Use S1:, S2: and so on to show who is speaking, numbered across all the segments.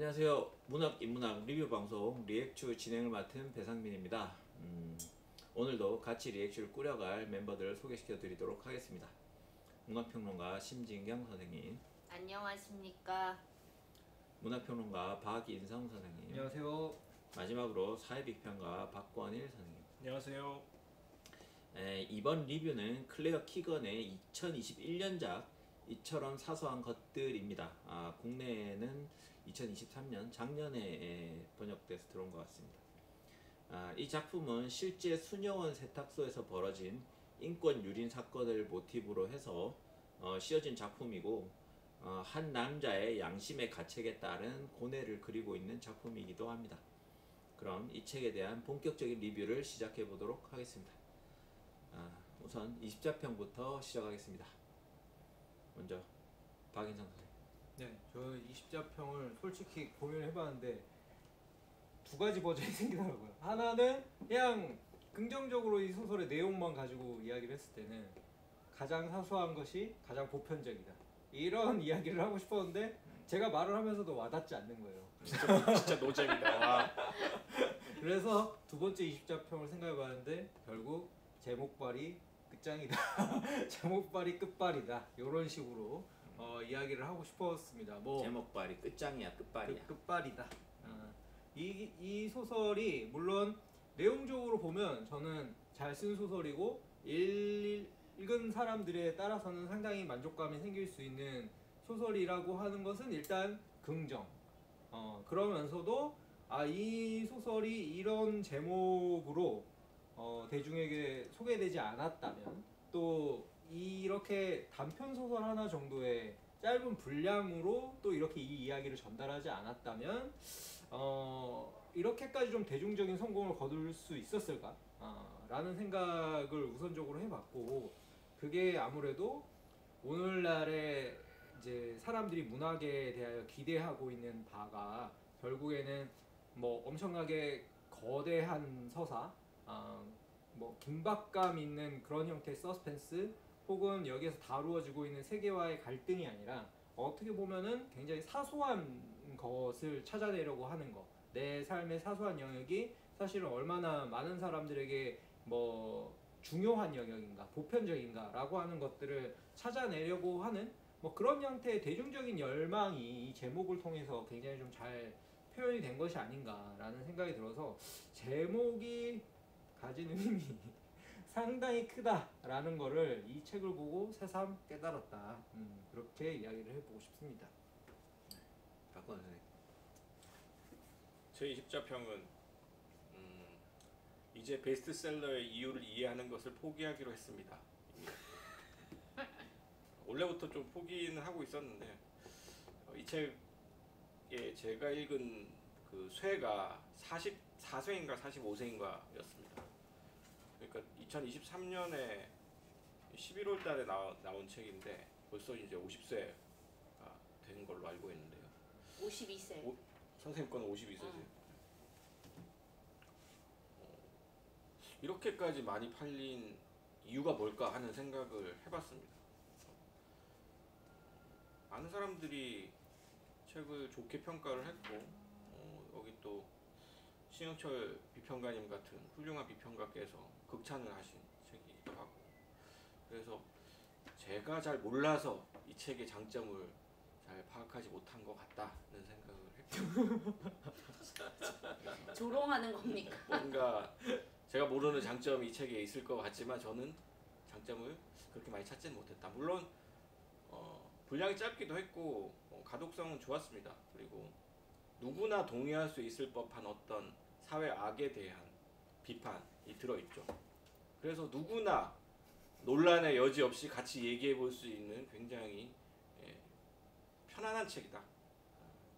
S1: 안녕하세요. 문학 인문학 리뷰 방송 리액추 진행을 맡은 배상민입니다. 오늘도 같이 리액추를 꾸려갈 멤버들을 소개시켜 드리도록 하겠습니다. 문학평론가 심진경 선생님,
S2: 안녕하십니까.
S1: 문학평론가 박인성 선생님,
S3: 안녕하세요.
S1: 마지막으로 사회비평가 박권일 선생님.
S4: 안녕하세요.
S1: 이번 리뷰는 클레어 키건의 2021년작 이처럼 사소한 것들입니다. 국내에는 2023년 작년에 번역돼서 들어온 것 같습니다. 이 작품은 실제 수녀원 세탁소에서 벌어진 인권 유린 사건을 모티브로 해서 씌어진 작품이고, 한 남자의 양심의 가책에 따른 고뇌를 그리고 있는 작품이기도 합니다. 그럼 이 책에 대한 본격적인 리뷰를 시작해 보도록 하겠습니다. 우선 20자평부터 시작하겠습니다. 먼저 박인성 선생님.
S3: 네, 저 20자평을 솔직히 고민해봤는데 두 가지 버전이 생기더라고요. 하나는 그냥 긍정적으로 이 소설의 내용만 가지고 이야기를 했을 때는 가장 사소한 것이 가장 보편적이다, 이런 이야기를 하고 싶었는데 제가 말을 하면서도 와닿지 않는 거예요.
S4: 진짜 노잼이다.
S3: 그래서 두 번째 20자평을 생각해봤는데 결국 제목발이 끝장이다, 제목발이 끝발이다, 이런 식으로 이야기를 하고 싶었습니다. 뭐
S1: 제목발이 끝장이야 끝발이야?
S3: 끝발이다. 이 소설이 물론 내용적으로 보면 저는 잘 쓴 소설이고 읽은 사람들에 따라서는 상당히 만족감이 생길 수 있는 소설이라고 하는 것은 일단 긍정. 그러면서도 이 소설이 이런 제목으로 대중에게 소개되지 않았다면, 또 이렇게 단편 소설 하나 정도의 짧은 분량으로 또 이렇게 이 이야기를 전달하지 않았다면 이렇게까지 좀 대중적인 성공을 거둘 수 있었을까? 라는 생각을 우선적으로 해봤고, 그게 아무래도 오늘날에 이제 사람들이 문학에 대하여 기대하고 있는 바가 결국에는 뭐 엄청나게 거대한 서사, 뭐 긴박감 있는 그런 형태의 서스펜스, 혹은 여기에서 다루어지고 있는 세계와의 갈등이 아니라 어떻게 보면은 굉장히 사소한 것을 찾아내려고 하는 것, 내 삶의 사소한 영역이 사실은 얼마나 많은 사람들에게 뭐 중요한 영역인가, 보편적인가 라고 하는 것들을 찾아내려고 하는 뭐 그런 형태의 대중적인 열망이 이 제목을 통해서 굉장히 좀 잘 표현이 된 것이 아닌가라는 생각이 들어서 제목이 가지는 힘이 상당히 크다라는 거를 이 책을 보고 새삼 깨달았다. 그렇게 이야기를 해보고 싶습니다.
S1: 박권일 선생님.
S4: 제 20자평은 이제 베스트셀러의 이유를 이해하는 것을 포기하기로 했습니다. 원래부터 좀 포기는 하고 있었는데 이 책에 제가 읽은 그 쇄가 44쇄인가 45쇄인가였습니다. 그러니까 2023년에 11월 달에 나온 책인데 벌써 이제 50쇄가 된 걸로 알고 있는데요.
S2: 52세.
S4: 선생님 거는 52세세요. 이렇게까지 많이 팔린 이유가 뭘까 하는 생각을 해봤습니다. 많은 사람들이 책을 좋게 평가를 했고, 여기 또 신영철 비평가님 같은 훌륭한 비평가께서 극찬을 하신 책이기도 하고, 그래서 제가 잘 몰라서 이 책의 장점을 잘 파악하지 못한 것 같다는 생각을 했고
S2: 조롱하는 겁니까?
S4: 뭔가 제가 모르는 장점이 이 책에 있을 것 같지만 저는 장점을 그렇게 많이 찾지는 못했다. 물론 분량이 짧기도 했고 가독성은 좋았습니다. 그리고 누구나 동의할 수 있을 법한 어떤 사회 악에 대한 비판이 들어있죠. 그래서 누구나 논란의 여지 없이 같이 얘기해 볼 수 있는 굉장히 편안한 책이다.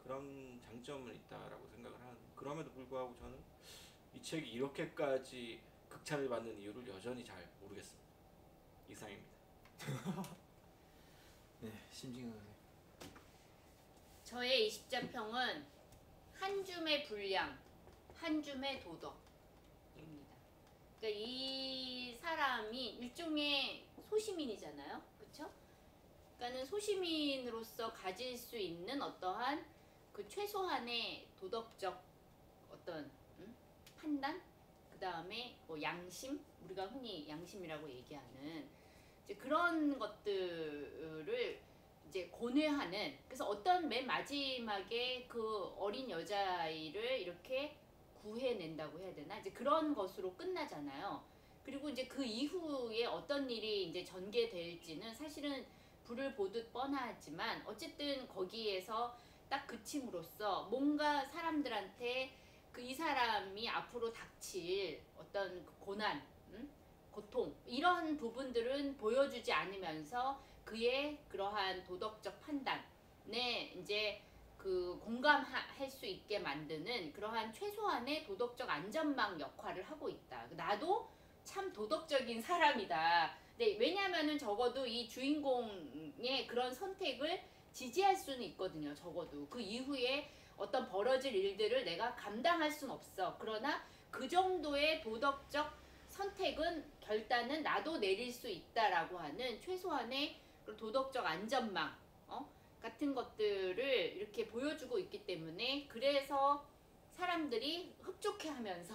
S4: 그런 장점은 있다라고 생각을 하는데, 그럼에도 불구하고 저는 이 책이 이렇게까지 극찬을 받는 이유를 여전히 잘 모르겠습니다. 이상입니다.
S1: 네, 심진경 선생님.
S2: 저의 20자평은 한 줌의 분량, 한 줌의 도덕입니다. 그러니까 이 사람이 일종의 소시민이잖아요, 그렇죠? 그러니까는 소시민으로서 가질 수 있는 어떠한 그 최소한의 도덕적 어떤 판단, 그 다음에 뭐 양심, 우리가 흔히 양심이라고 얘기하는 이제 그런 것들을 이제 고뇌하는. 그래서 어떤 맨 마지막에 그 어린 여자아이를 이렇게 구해낸다고 해야 되나, 이제 그런 것으로 끝나잖아요. 그리고 이제 그 이후에 어떤 일이 이제 전개될지는 사실은 불을 보듯 뻔하지만 어쨌든 거기에서 딱 그침으로써 뭔가 사람들한테 그 이 사람이 앞으로 닥칠 어떤 그 고난, 고통, 이런 부분들은 보여주지 않으면서 그의 그러한 도덕적 판단에 이제 그 공감할 수 있게 만드는 그러한 최소한의 도덕적 안전망 역할을 하고 있다. 나도 참 도덕적인 사람이다. 네, 왜냐하면은 적어도 이 주인공의 그런 선택을 지지할 수는 있거든요. 적어도 그 이후에 어떤 벌어질 일들을 내가 감당할 수는 없어. 그러나 그 정도의 도덕적 선택은, 결단은 나도 내릴 수 있다라고 하는 최소한의 도덕적 안전망 같은 것들을 이렇게 보여주고 있기 때문에, 그래서 사람들이 흡족해하면서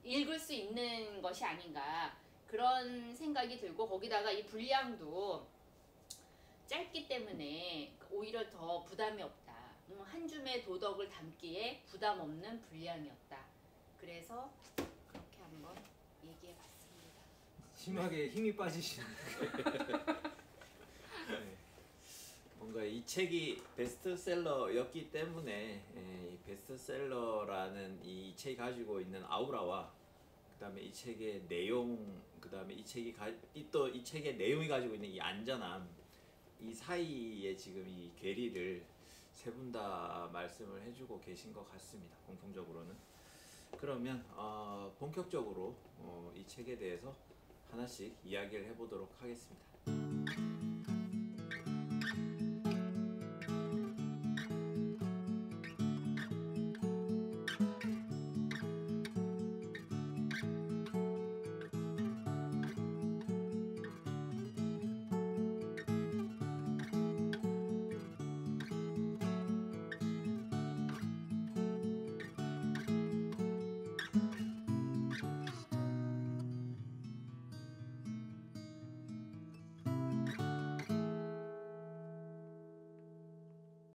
S2: 읽을 수 있는 것이 아닌가, 그런 생각이 들고, 거기다가 이 분량도 짧기 때문에 오히려 더 부담이 없다. 한 줌의 도덕을 담기에 부담 없는 분량이었다. 그래서 그렇게 한번 얘기해봤습니다.
S3: 심하게 힘이 빠지시는.
S1: 네. 뭔가 이 책이 베스트셀러였기 때문에 이 베스트셀러라는 이 책이 가지고 있는 아우라와 그다음에 이 책의 내용, 그다음에 이 책이 또 이 책의 내용이 가지고 있는 이 안전함, 이 사이에 지금 이 괴리를 세 분 다 말씀을 해주고 계신 것 같습니다. 공통적으로는. 그러면 본격적으로 이 책에 대해서 하나씩 이야기를 해보도록 하겠습니다.